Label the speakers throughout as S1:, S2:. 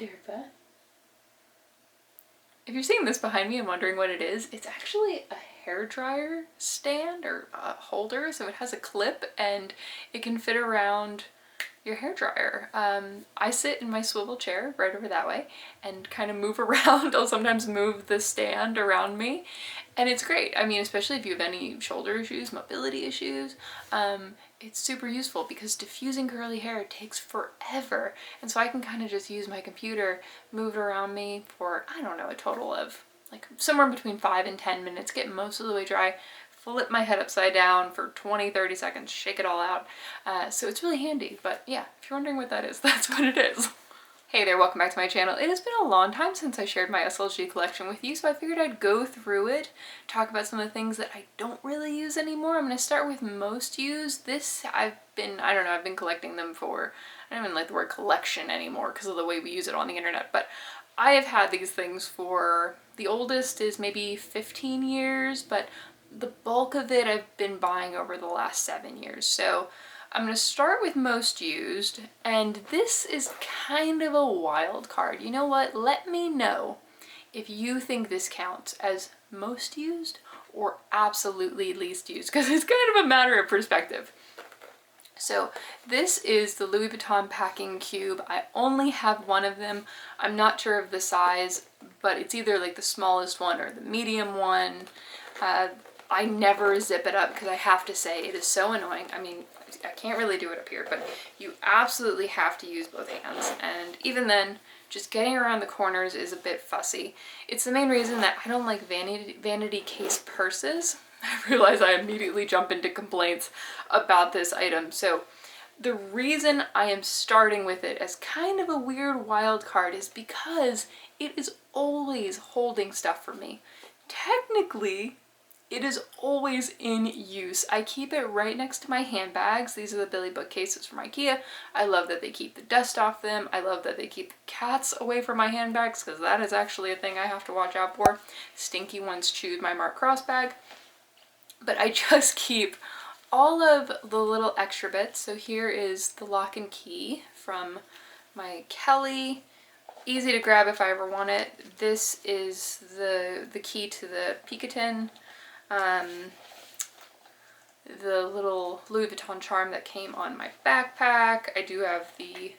S1: Derpa. If you're seeing this behind me and wondering what it is, it's actually a hairdryer stand or a holder. So it has a clip and it can fit around your hairdryer. I sit in my swivel chair right over that way and kind of move around. I'll sometimes move the stand around me and it's great. I mean, especially if you have any shoulder issues, mobility issues, it's super useful because diffusing curly hair takes forever. And so I can kind of just use my computer, move it around me for, I don't know, a total of like somewhere between 5 and 10 minutes, get most of the way dry, flip my head upside down for 20-30 seconds, shake it all out. So it's really handy, but yeah, if you're wondering what that is, that's what it is. Hey there, welcome back to my channel. It has been a long time since I shared my SLG collection with you, so I figured I'd go through it, talk about some of the things that I don't really use anymore. I'm going to start with most used. This, I've been collecting them for, I don't even like the word collection anymore because of the way we use it on the internet, but I have had these things for, the oldest is maybe 15 years, but the bulk of it I've been buying over the last 7 years. So I'm going to start with most used, and this is kind of a wild card. You know what? Let me know if you think this counts as most used or absolutely least used, because it's kind of a matter of perspective. So this is the Louis Vuitton packing cube. I only have one of them. I'm not sure of the size, but it's either like the smallest one or the medium one. I never zip it up because I have to say it is so annoying. I mean, I can't really do it up here, but you absolutely have to use both hands. And even then, just getting around the corners is a bit fussy. It's the main reason that I don't like vanity case purses. I realize I immediately jump into complaints about this item. So the reason I am starting with it as kind of a weird wild card is because it is always holding stuff for me. Technically, it is always in use. I keep it right next to my handbags. These are the Billy bookcases from IKEA. I love that they keep the dust off them. I love that they keep the cats away from my handbags because that is actually a thing I have to watch out for. Stinky ones chewed my Mark Cross bag. But I just keep all of the little extra bits. So here is the lock and key from my Kelly. Easy to grab if I ever want it. This is the key to the Picotin. The little Louis Vuitton charm that came on my backpack. I do have the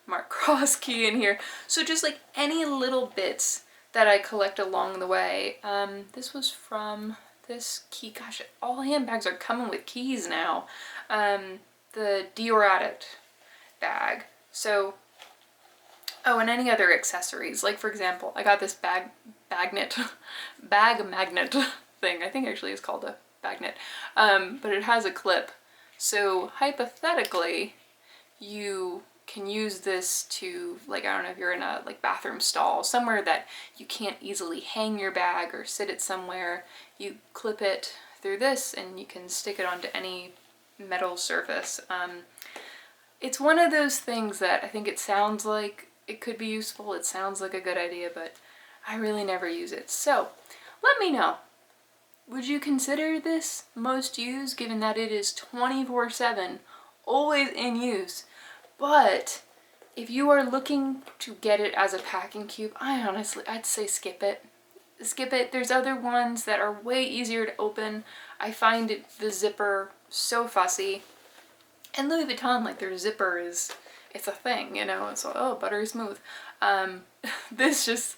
S1: Mark Cross key in here. So just like any little bits that I collect along the way. This was from this key. Gosh, all handbags are coming with keys now. The Dior Addict bag. So, oh, and any other accessories. Like for example, I got this bag magnet thing. I think actually it's called a bagnet, but it has a clip. So hypothetically, you can use this to, like, I don't know, if you're in a like bathroom stall, somewhere that you can't easily hang your bag or sit it somewhere, you clip it through this and you can stick it onto any metal surface. It's one of those things that I think it sounds like it could be useful, it sounds like a good idea, but I really never use it. So let me know. Would you consider this most used, given that it is 24/7, always in use? But if you are looking to get it as a packing cube, I'd say skip it. Skip it. There's other ones that are way easier to open. I find the zipper so fussy. And Louis Vuitton, like, their zipper it's a thing, you know? It's like, oh, buttery smooth. This just,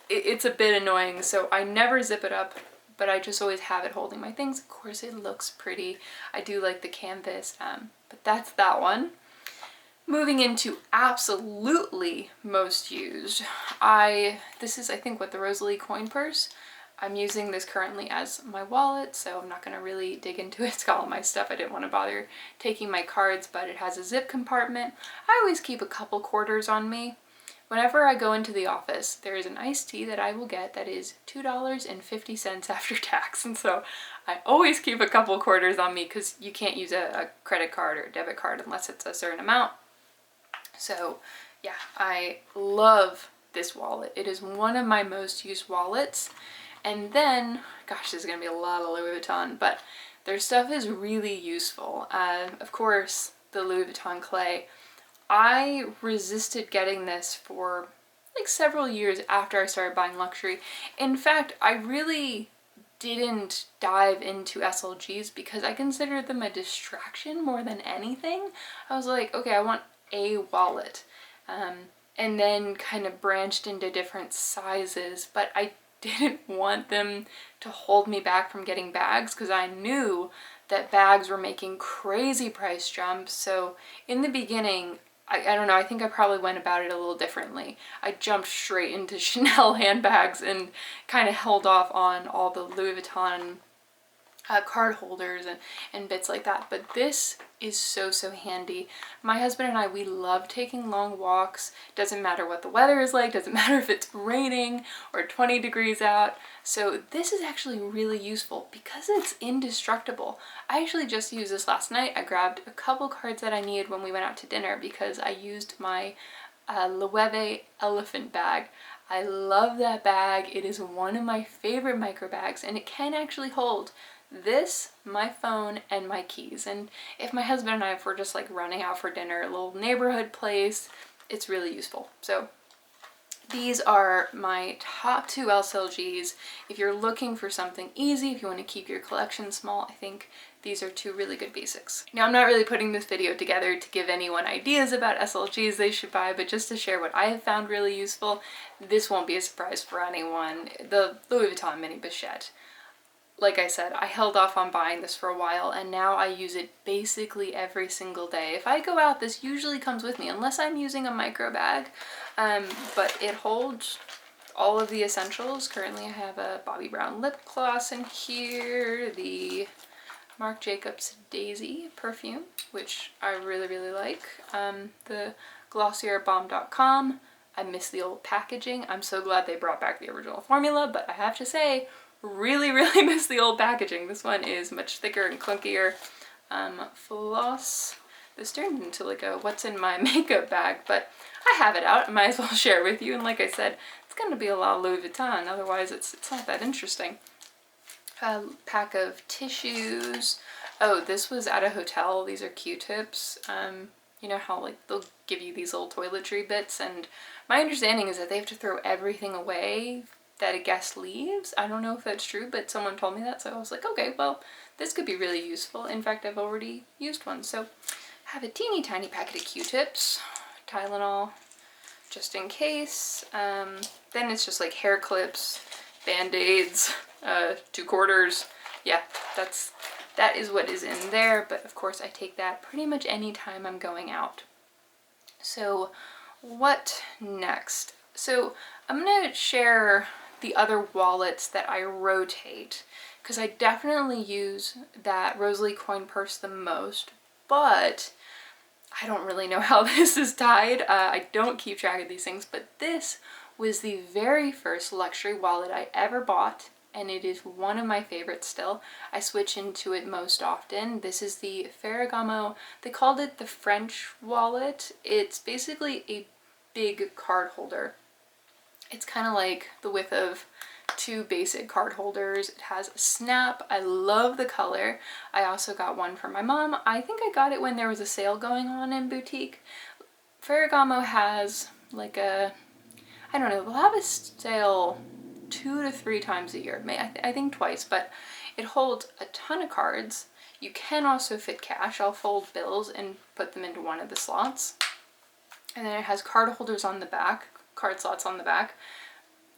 S1: it's a bit annoying, so I never zip it up. But I just always have it holding my things. Of course, it looks pretty. I do like the canvas, but that's that one. Moving into absolutely most used, this is, I think, what, the Rosalie coin purse. I'm using this currently as my wallet, so I'm not going to really dig into it. It's got all my stuff. I didn't want to bother taking my cards, but it has a zip compartment. I always keep a couple quarters on me. Whenever I go into the office, there is an iced tea that I will get that is $2.50 after tax. And so I always keep a couple quarters on me because you can't use a credit card or debit card unless it's a certain amount. So yeah, I love this wallet. It is one of my most used wallets. And then, gosh, there's going to be a lot of Louis Vuitton, but their stuff is really useful. Of course, the Louis Vuitton clay. I resisted getting this for like several years after I started buying luxury. In fact, I really didn't dive into SLGs because I considered them a distraction more than anything. I was like, okay, I want a wallet. And then kind of branched into different sizes, but I didn't want them to hold me back from getting bags because I knew that bags were making crazy price jumps. So in the beginning, I don't know, I think I probably went about it a little differently. I jumped straight into Chanel handbags and kind of held off on all the Louis Vuitton card holders and bits like that. But this is so, so handy. My husband and I, we love taking long walks. Doesn't matter what the weather is like, doesn't matter if it's raining or 20 degrees out. So this is actually really useful because it's indestructible. I actually just used this last night. I grabbed a couple cards that I needed when we went out to dinner because I used my Loewe elephant bag. I love that bag. It is one of my favorite micro bags, and it can actually hold this, my phone, and my keys. And if my husband and I, if we're just like running out for dinner, a little neighborhood place, it's really useful. So these are my top 2 SLGs. If you're looking for something easy, if you want to keep your collection small, I think these are 2 really good basics. Now, I'm not really putting this video together to give anyone ideas about SLGs they should buy, but just to share what I have found really useful. This won't be a surprise for anyone. The Louis Vuitton Mini Bichette. Like I said, I held off on buying this for a while, and now I use it basically every single day. If I go out, this usually comes with me, unless I'm using a micro bag, but it holds all of the essentials. Currently I have a Bobbi Brown lip gloss in here, the Marc Jacobs Daisy perfume, which I really, really like, the GlossierBomb.com. I miss the old packaging. I'm so glad they brought back the original formula, but I have to say, really, really miss the old packaging. This one is much thicker and clunkier. Floss. This turned into like a what's in my makeup bag, but I have it out. I might as well share it with you. And like I said, it's going to be a lot of Louis Vuitton. Otherwise, it's not that interesting. A pack of tissues. Oh, this was at a hotel. These are Q-tips. You know how like they'll give you these little toiletry bits, and my understanding is that they have to throw everything away that a guest leaves. I don't know if that's true, but someone told me that, so I was like, okay, well, this could be really useful. In fact, I've already used one. So I have a teeny tiny packet of Q-tips, Tylenol, just in case. Then it's just like hair clips, Band-Aids, 2 quarters. Yeah, that is what is in there, but of course I take that pretty much any time I'm going out. So what next? So I'm gonna share the other wallets that I rotate, because I definitely use that Rosalie coin purse the most, but I don't really know how this is tied. I don't keep track of these things, but this was the very first luxury wallet I ever bought, and it is one of my favorites still. I switch into it most often. This is the Ferragamo. They called it the French wallet. It's basically a big card holder. It's kind of like the width of 2 basic card holders. It has a snap. I love the color. I also got one for my mom. I think I got it when there was a sale going on in boutique. Ferragamo has like a, I don't know, they'll have a sale 2 to 3 times a year. I think twice, but it holds a ton of cards. You can also fit cash. I'll fold bills and put them into one of the slots. And then it has card holders on the back, card slots on the back.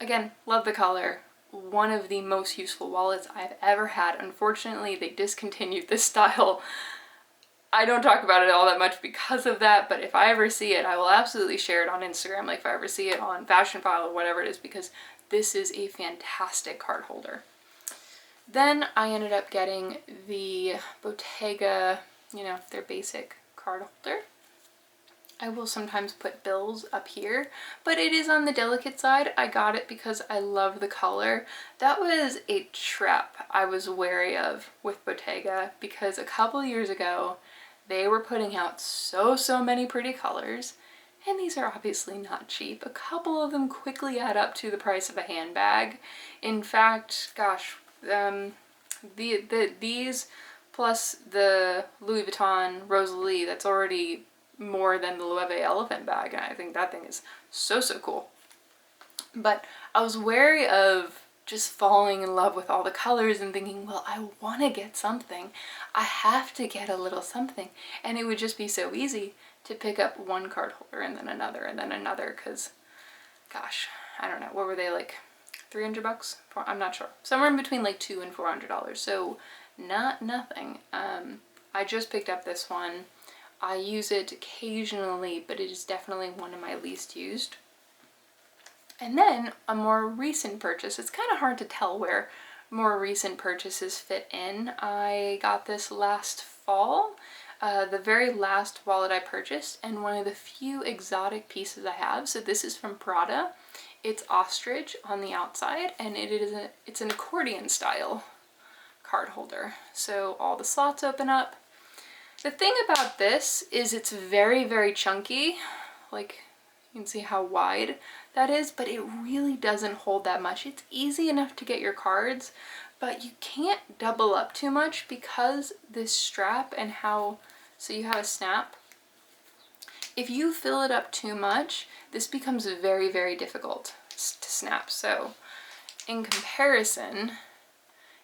S1: Again, love the color. One of the most useful wallets I've ever had. Unfortunately, they discontinued this style. I don't talk about it all that much because of that, but if I ever see it, I will absolutely share it on Instagram, like if I ever see it on Fashion File or whatever it is, because this is a fantastic card holder. Then I ended up getting the Bottega, you know, their basic card holder. I will sometimes put bills up here, but it is on the delicate side. I got it because I love the color. That was a trap I was wary of with Bottega, because a couple years ago they were putting out so many pretty colors, and these are obviously not cheap. A couple of them quickly add up to the price of a handbag. In fact, gosh, these plus the Louis Vuitton Rosalie, that's already more than the Loewe elephant bag, and I think that thing is so cool. But I was wary of just falling in love with all the colors and thinking, well, I want to get something. I have to get a little something. And it would just be so easy to pick up one card holder and then another, because, gosh, I don't know, what were they, like 300 bucks? I'm not sure. Somewhere in between like $200 and $400. So nothing. I just picked up this one. I use it occasionally, but it is definitely one of my least used. And then a more recent purchase. It's kind of hard to tell where more recent purchases fit in. I got this last fall, the very last wallet I purchased, and one of the few exotic pieces I have. So this is from Prada. It's ostrich on the outside, and it's an accordion style card holder. So all the slots open up. The thing about this is it's very, very chunky. Like, you can see how wide that is, but it really doesn't hold that much. It's easy enough to get your cards, but you can't double up too much because this strap and how, so you have a snap. If you fill it up too much, this becomes very, very difficult to snap. So in comparison,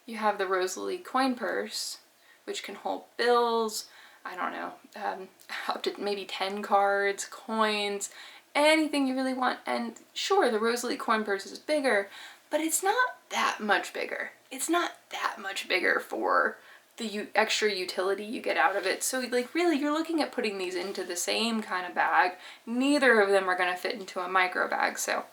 S1: you have the Rosalie coin purse, which can hold bills, I don't know, up to maybe 10 cards, coins, anything you really want. And sure, the Rosalie coin purse is bigger, but it's not that much bigger. It's not that much bigger for the extra utility you get out of it. So like really, you're looking at putting these into the same kind of bag. Neither of them are going to fit into a micro bag. So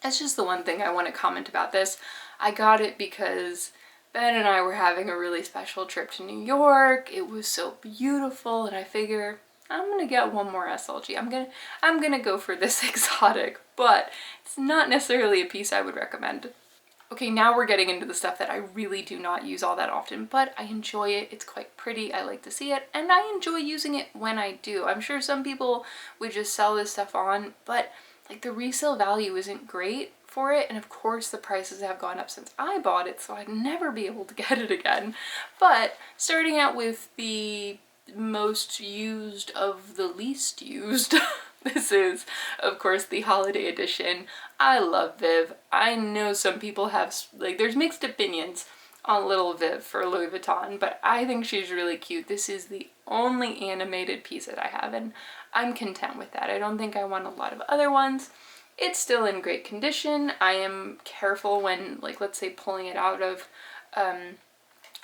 S1: that's just the one thing I want to comment about this. I got it because Ben and I were having a really special trip to New York. It was so beautiful, and I figure I'm gonna get one more SLG. I'm gonna go for this exotic, but it's not necessarily a piece I would recommend. Okay, now we're getting into the stuff that I really do not use all that often, but I enjoy it. It's quite pretty. I like to see it, and I enjoy using it when I do. I'm sure some people would just sell this stuff on, but like the resale value isn't great for it, and of course the prices have gone up since I bought it, so I'd never be able to get it again. But starting out with the most used of the least used, this is of course the holiday edition. I love Viv. I know some people have, like, there's mixed opinions on little Viv for Louis Vuitton, but I think she's really cute. This is the only animated piece that I have, and I'm content with that. I don't think I want a lot of other ones. It's still in great condition. I am careful when, like, let's say pulling it out of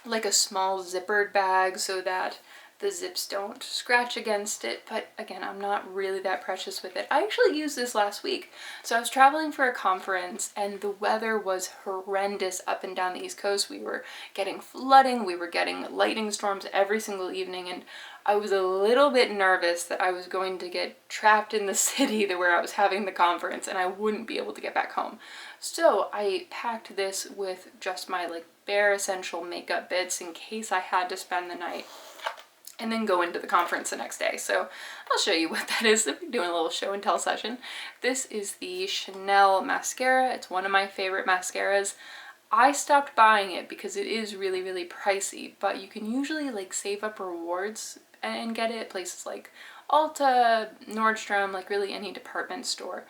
S1: like a small zippered bag so that the zips don't scratch against it, but again, I'm not really that precious with it. I actually used this last week. So I was traveling for a conference and the weather was horrendous up and down the East Coast. We were getting flooding, we were getting lightning storms every single evening, and I was a little bit nervous that I was going to get trapped in the city where I was having the conference and I wouldn't be able to get back home. So I packed this with just my like bare essential makeup bits in case I had to spend the night and then go into the conference the next day. So I'll show you what that is. I'm doing a little show and tell session. This is the Chanel mascara. It's one of my favorite mascaras. I stopped buying it because it is really, really pricey, but you can usually like save up rewards and get it at places like Ulta, Nordstrom, like really any department store.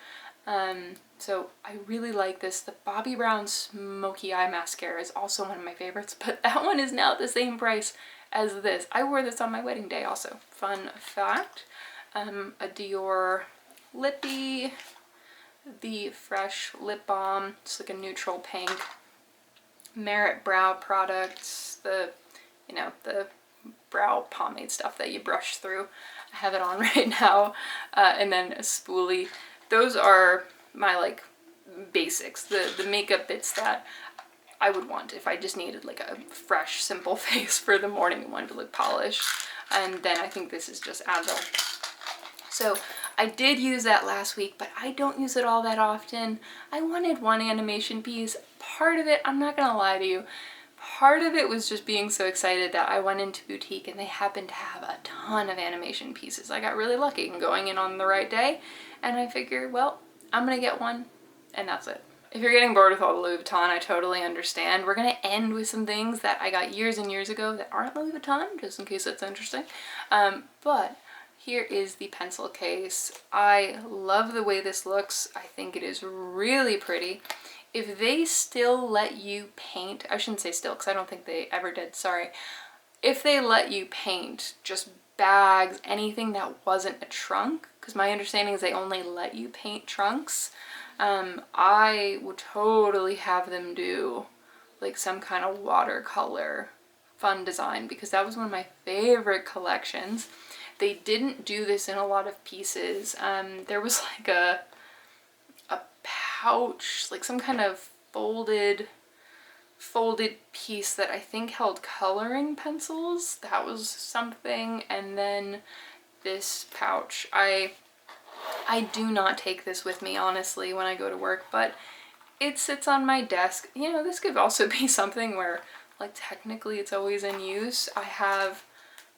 S1: So I really like this. The Bobbi Brown Smoky Eye Mascara is also one of my favorites, but that one is now at the same price as this. I wore this on my wedding day also. Fun fact. A Dior Lippy, the Fresh Lip Balm, it's like a neutral pink. Merit Brow Products, the, you know, the brow pomade stuff that you brush through. I have it on right now. And then a spoolie. Those are my like basics, the makeup bits that I would want if I just needed like a fresh, simple face for the morning and wanted to look polished. And then I think this is just Advil. So I did use that last week, but I don't use it all that often. I wanted one animation piece. Part of it, I'm not gonna lie to you, part of it was just being so excited that I went into boutique and they happened to have a ton of animation pieces. I got really lucky and going in on the right day, and I figured, well, I'm gonna get one, and that's it. If you're getting bored with all the Louis Vuitton, I totally understand. We're gonna end with some things that I got years and years ago that aren't Louis Vuitton, just in case that's interesting. But here is the pencil case. I love the way this looks. I think it is really pretty. If they still let you paint, I shouldn't say still because I don't think they ever did, sorry. If they let you paint just bags, anything that wasn't a trunk, because my understanding is they only let you paint trunks, I would totally have them do like some kind of watercolor fun design, because that was one of my favorite collections. They didn't do this in a lot of pieces. There was like a pouch, like some kind of folded piece that I think held coloring pencils. That was something. And then this pouch. I do not take this with me, honestly, when I go to work, but it sits on my desk. You know, this could also be something where, like, technically it's always in use. I have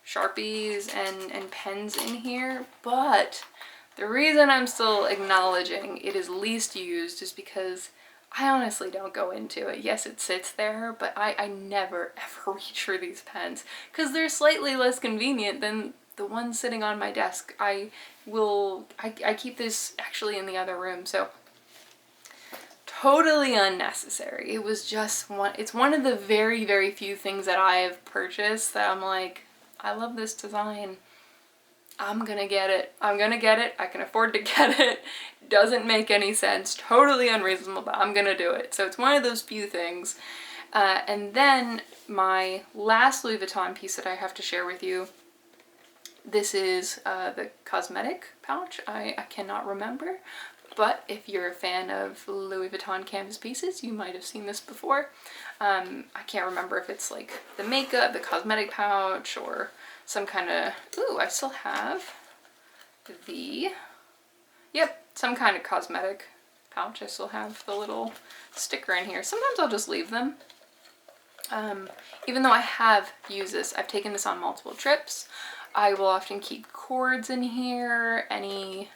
S1: Sharpies and pens in here, but the reason I'm still acknowledging it is least used is because I honestly don't go into it. Yes, it sits there, but I never ever reach for these pens because they're slightly less convenient than the one sitting on my desk. I keep this actually in the other room, so totally unnecessary. It was just it's one of the very, very few things that I have purchased that I'm like, I love this design. I'm gonna get it. I'm gonna get it. I can afford to get it. Doesn't make any sense. Totally unreasonable, but I'm gonna do it. So it's one of those few things. And then my last Louis Vuitton piece that I have to share with you, this is the cosmetic pouch. I cannot remember, but if you're a fan of Louis Vuitton canvas pieces, you might have seen this before. I can't remember if it's like the makeup, the cosmetic pouch, or some kind of, ooh, I still have some kind of cosmetic pouch. I still have the little sticker in here. Sometimes I'll just leave them. Even though I have used this, I've taken this on multiple trips. I will often keep cords in here, any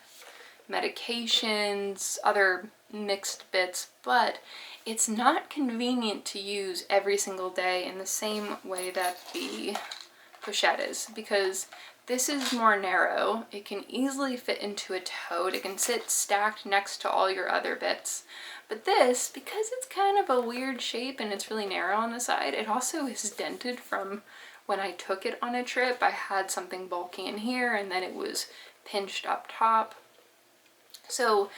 S1: medications, other mixed bits, but it's not convenient to use every single day in the same way that the pochette is, because this is more narrow. It can easily fit into a tote. It can sit stacked next to all your other bits. But this, because it's kind of a weird shape and it's really narrow on the side, it also is dented from when I took it on a trip. I had something bulky in here and then it was pinched up top. So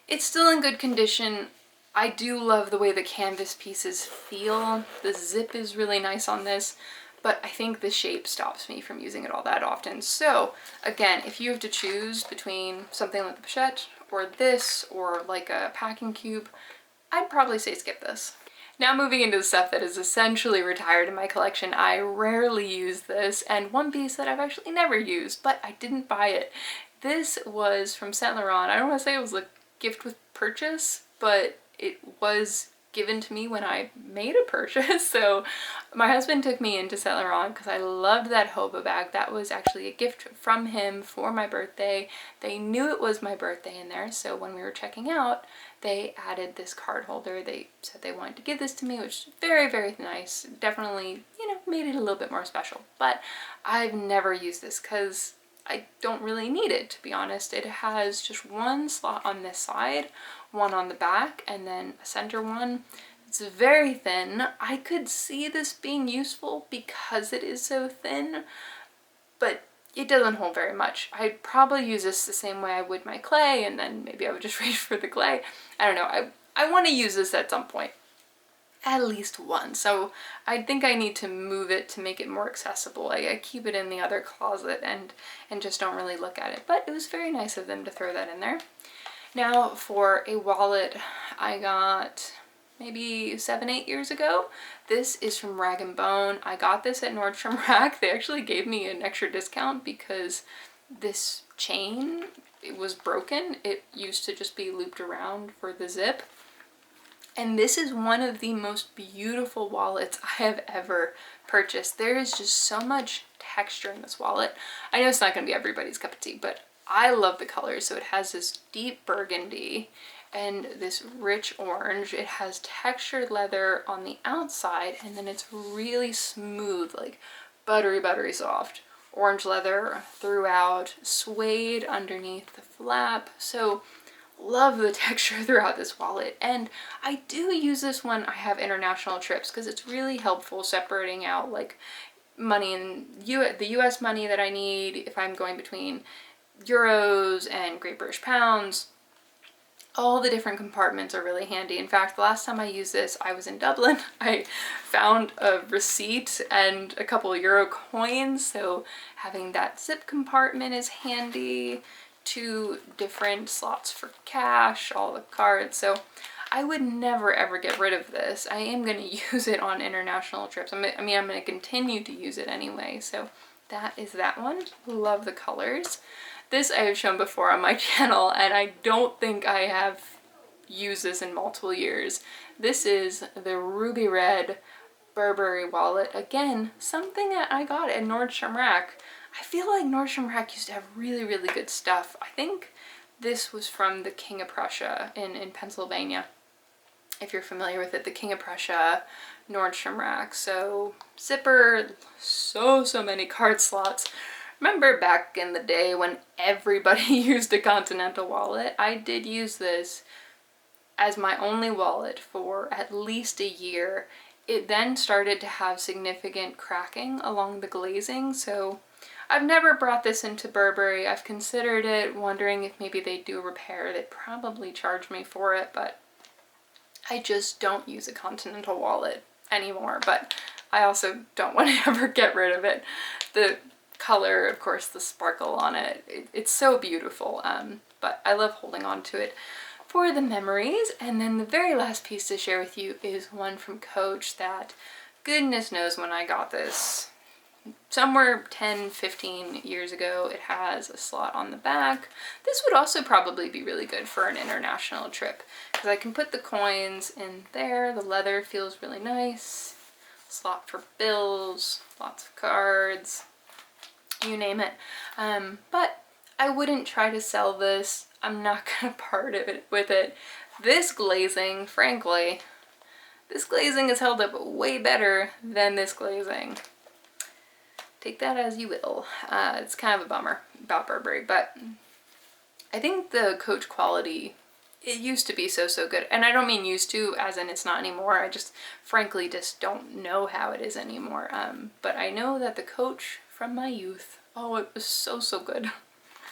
S1: it's still in good condition. I do love the way the canvas pieces feel. The zip is really nice on this, but I think the shape stops me from using it all that often. So again, if you have to choose between something like the pochette or this or like a packing cube, I'd probably say skip this. Now moving into the stuff that is essentially retired in my collection, I rarely use this, and one piece that I've actually never used, but I didn't buy it. This was from Saint Laurent. I don't want to say it was a gift with purchase, but it was given to me when I made a purchase. So my husband took me into Saint Laurent because I loved that hobo bag. That was actually a gift from him for my birthday. They knew it was my birthday in there, so when we were checking out, they added this card holder. They said they wanted to give this to me, which is very, very nice. Definitely, you know, made it a little bit more special. But I've never used this because I don't really need it, to be honest. It has just one slot on this side, one on the back, and then a center one. It's very thin. I could see this being useful because it is so thin, but it doesn't hold very much. I'd probably use this the same way I would my clay, and then maybe I would just reach for the clay. I don't know. I want to use this at some point. At least once. So I think I need to move it to make it more accessible. I keep it in the other closet and just don't really look at it. But it was very nice of them to throw that in there. Now for a wallet I got maybe 7-8 years ago. This is from Rag & Bone. I got this at Nordstrom Rack. They actually gave me an extra discount because this chain, it was broken. It used to just be looped around for the zip. And this is one of the most beautiful wallets I have ever purchased. There is just so much texture in this wallet. I know it's not going to be everybody's cup of tea, but I love the colors. So it has this deep burgundy and this rich orange. It has textured leather on the outside, and then it's really smooth, like buttery, buttery soft. orange leather throughout, suede underneath the flap. So love the texture throughout this wallet. And I do use this when I have international trips because it's really helpful separating out like money in the US money that I need if I'm going between euros and Great British pounds. All the different compartments are really handy. In fact, the last time I used this, I was in Dublin. I found a receipt and a couple euro coins, so having that zip compartment is handy. 2 different slots for cash, all the cards. So I would never ever get rid of this. I am going to use it on international trips. I'm going to continue to use it anyway. So that is that one. Love the colors. This I have shown before on my channel, and I don't think I have used this in multiple years. This is the ruby red Burberry wallet. Again, something that I got at Nordstrom Rack. I feel like Nordstrom Rack used to have really, really good stuff. I think this was from the King of Prussia in Pennsylvania. If you're familiar with it, the King of Prussia, Nordstrom Rack. So zipper, so many card slots. Remember back in the day when everybody used a Continental wallet? I did use this as my only wallet for at least a year. It then started to have significant cracking along the glazing, so I've never brought this into Burberry. I've considered it, wondering if maybe they'd do a repair. They'd probably charge me for it, but I just don't use a Continental wallet anymore. But I also don't want to ever get rid of it. The color, of course, the sparkle on it, it's so beautiful, but I love holding on to it for the memories. And then the very last piece to share with you is one from Coach that goodness knows when I got this. Somewhere 10-15 years ago. It has a slot on the back. This would also probably be really good for an international trip because I can put the coins in there. The leather feels really nice. Slot for bills, lots of cards, you name it. But I wouldn't try to sell this. I'm not gonna part of it with it. This glazing, frankly, this glazing is held up way better than this glazing. Take that as you will. It's kind of a bummer about Burberry, but I think the Coach quality, it used to be so good. And I don't mean used to as in it's not anymore. I just frankly just don't know how it is anymore. But I know that the Coach from my youth, oh, it was so good.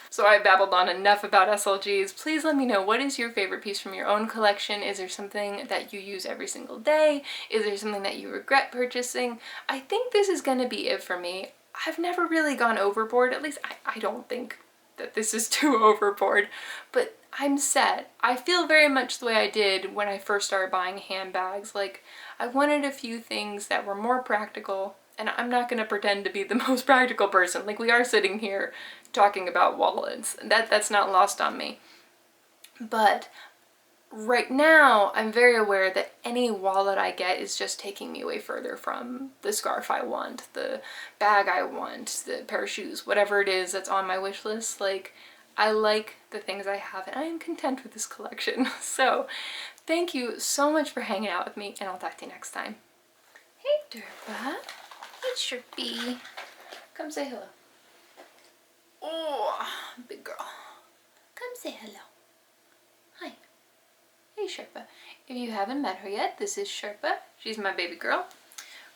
S1: So I babbled on enough about SLGs. Please let me know, what is your favorite piece from your own collection? Is there something that you use every single day? Is there something that you regret purchasing? I think this is gonna be it for me. I've never really gone overboard, at least I don't think that this is too overboard, but I'm set. I feel very much the way I did when I first started buying handbags. Like, I wanted a few things that were more practical, and I'm not gonna pretend to be the most practical person. Like, we are sitting here talking about wallets. That's not lost on me. But right now, I'm very aware that any wallet I get is just taking me way further from the scarf I want, the bag I want, the pair of shoes, whatever it is that's on my wish list. Like, I like the things I have, and I am content with this collection. So, thank you so much for hanging out with me, and I'll talk to you next time. Hey, Durba. Hey, Sherpy. Come say hello. Oh, big girl. Come say hello. Hi. Hey, Sherpa. If you haven't met her yet, this is Sherpa. She's my baby girl.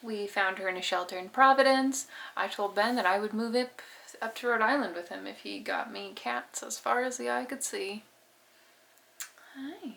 S1: We found her in a shelter in Providence. I told Ben that I would move it up to Rhode Island with him if he got me cats as far as the eye could see. Hi.